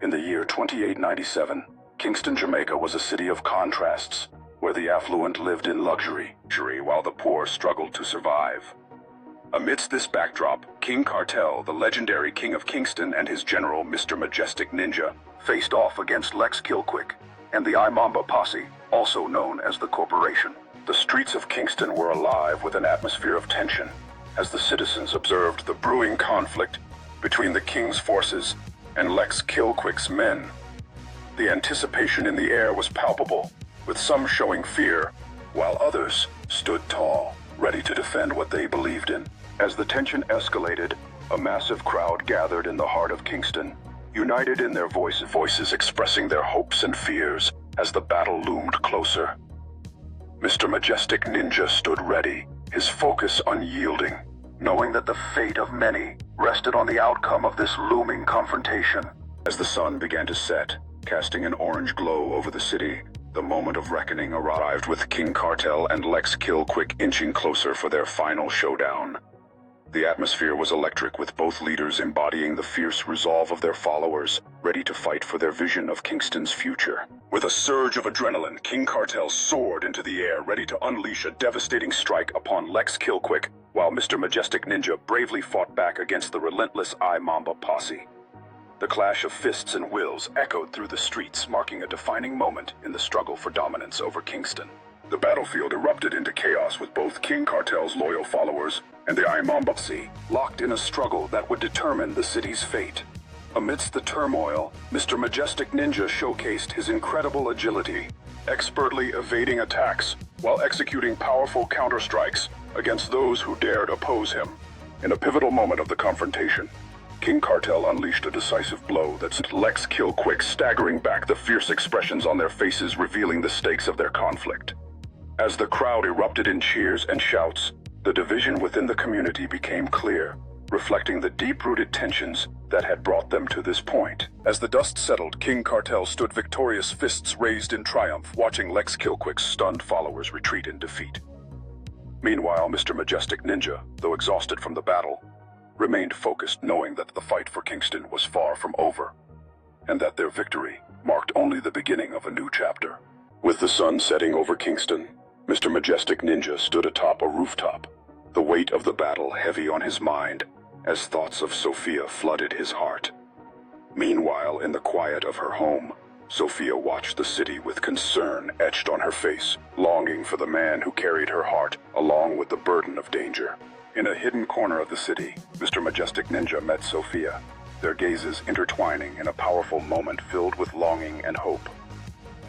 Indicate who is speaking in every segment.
Speaker 1: In the year 2897, Kingston, Jamaica was a city of contrasts, where the affluent lived in luxury, while the poor struggled to survive. Amidst this backdrop, King Cartel, the legendary King of Kingston, and his general, Mr. Majestic Ninja, faced off against Lex KillQuick and the Imamba Posse, also known as the Corporation. The streets of Kingston were alive with an atmosphere of tension, as the citizens observed the brewing conflict between the King's forces and Lex KillQuick's men. The anticipation in the air was palpable, with some showing fear, while others stood tall, ready to defend what they believed in. As the tension escalated, a massive crowd gathered in the heart of Kingston, united in their voices expressing their hopes and fears as the battle loomed closer. Mr. Majestic Ninja stood ready, his focus unyielding, knowing that the fate of many rested on the outcome of this looming confrontation. As the sun began to set, casting an orange glow over the city, the moment of reckoning arrived, with King Cartel and Lex KillQuick inching closer for their final showdown. The atmosphere was electric, with both leaders embodying the fierce resolve of their followers, ready to fight for their vision of Kingston's future. With a surge of adrenaline, King Cartel soared into the air, ready to unleash a devastating strike upon Lex KillQuick, while Mr. Majestic Ninja bravely fought back against the relentless Imamba Posse. The clash of fists and wills echoed through the streets, marking a defining moment in the struggle for dominance over Kingston. The battlefield erupted into chaos, with both King Cartel's loyal followers and the Imamba Posse locked in a struggle that would determine the city's fate. Amidst the turmoil, Mr. Majestic Ninja showcased his incredible agility, expertly evading attacks while executing powerful counterstrikes against those who dared oppose him. In a pivotal moment of the confrontation, King Cartel unleashed a decisive blow that sent Lex KillQuick staggering back, the fierce expressions on their faces revealing the stakes of their conflict. As the crowd erupted in cheers and shouts, the division within the community became clear, reflecting the deep-rooted tensions that had brought them to this point. As the dust settled, King Cartel stood victorious, fists raised in triumph, watching Lex KillQuick's stunned followers retreat in defeat. Meanwhile, Mr. Majestic Ninja, though exhausted from the battle, remained focused, knowing that the fight for Kingston was far from over, and that their victory marked only the beginning of a new chapter. With the sun setting over Kingston, Mr. Majestic Ninja stood atop a rooftop, the weight of the battle heavy on his mind, as thoughts of Sophia flooded his heart. Meanwhile, in the quiet of her home, Sophia watched the city with concern etched on her face, longing for the man who carried her heart, along with the burden of danger. In a hidden corner of the city, Mr. Majestic Ninja met Sophia, their gazes intertwining in a powerful moment filled with longing and hope.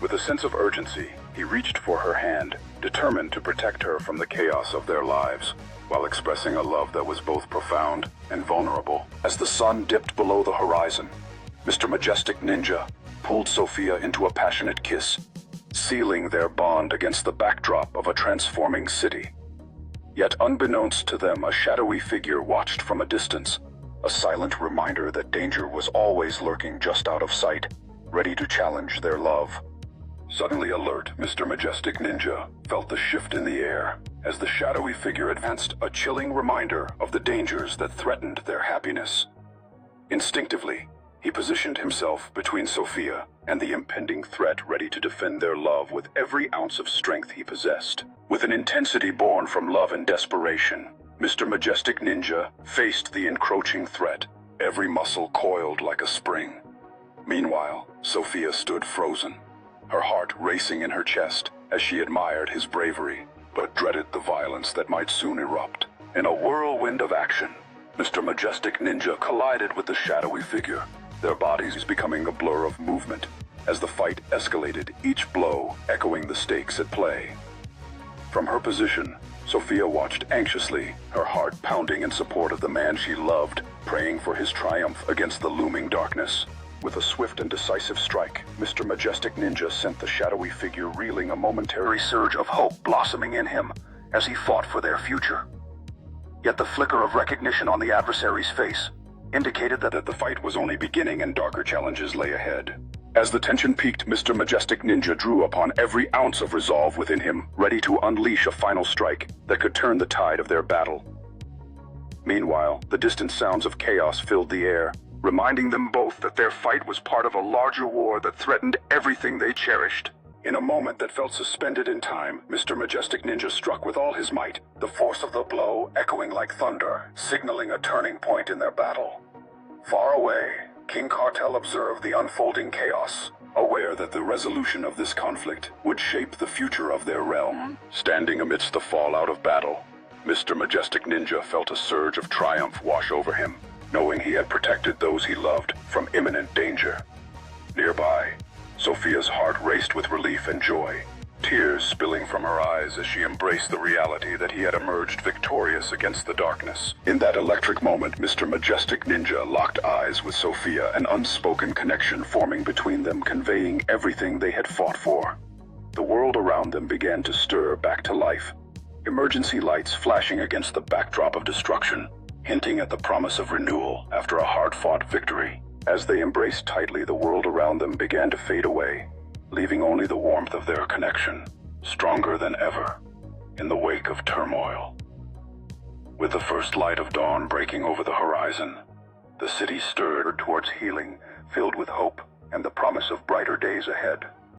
Speaker 1: With a sense of urgency, he reached for her hand, determined to protect her from the chaos of their lives, while expressing a love that was both profound and vulnerable. As the sun dipped below the horizon, Mr. Majestic Ninja pulled Sophia into a passionate kiss, sealing their bond against the backdrop of a transforming city. Yet unbeknownst to them, a shadowy figure watched from a distance, a silent reminder that danger was always lurking just out of sight, ready to challenge their love. Suddenly alert, Mr. Majestic Ninja felt the shift in the air. As the shadowy figure advanced, a chilling reminder of the dangers that threatened their happiness. Instinctively, he positioned himself between Sophia and the impending threat, ready to defend their love with every ounce of strength he possessed. With an intensity born from love and desperation, Mr. Majestic Ninja faced the encroaching threat, every muscle coiled like a spring. Meanwhile, Sophia stood frozen, her heart racing in her chest as she admired his bravery, but dreaded the violence that might soon erupt. In a whirlwind of action, Mr. Majestic Ninja collided with the shadowy figure, their bodies becoming a blur of movement. As the fight escalated, each blow echoing the stakes at play. From her position, Sophia watched anxiously, her heart pounding in support of the man she loved, praying for his triumph against the looming darkness. With a swift and decisive strike, Mr. Majestic Ninja sent the shadowy figure reeling, a momentary surge of hope blossoming in him as he fought for their future. Yet the flicker of recognition on the adversary's face indicated that the fight was only beginning and darker challenges lay ahead. As the tension peaked, Mr. Majestic Ninja drew upon every ounce of resolve within him, ready to unleash a final strike that could turn the tide of their battle. Meanwhile, the distant sounds of chaos filled the air, reminding them both that their fight was part of a larger war that threatened everything they cherished. In a moment that felt suspended in time, Mr. Majestic Ninja struck with all his might, the force of the blow echoing like thunder, signaling a turning point in their battle. Far away, King Cartel observed the unfolding chaos, aware that the resolution of this conflict would shape the future of their realm. Standing amidst the fallout of battle, Mr. Majestic Ninja felt a surge of triumph wash over him, knowing he had protected those he loved from imminent danger. Nearby, Sophia's heart raced with relief and joy, tears spilling from her eyes as she embraced the reality that he had emerged victorious against the darkness. In that electric moment, Mr. Majestic Ninja locked eyes with Sophia, an unspoken connection forming between them, conveying everything they had fought for. The world around them began to stir back to life, emergency lights flashing against the backdrop of destruction, hinting at the promise of renewal after a hard-fought victory. As they embraced tightly, the world around them began to fade away, leaving only the warmth of their connection, stronger than ever, in the wake of turmoil. With the first light of dawn breaking over the horizon, the city stirred towards healing, filled with hope and the promise of brighter days ahead.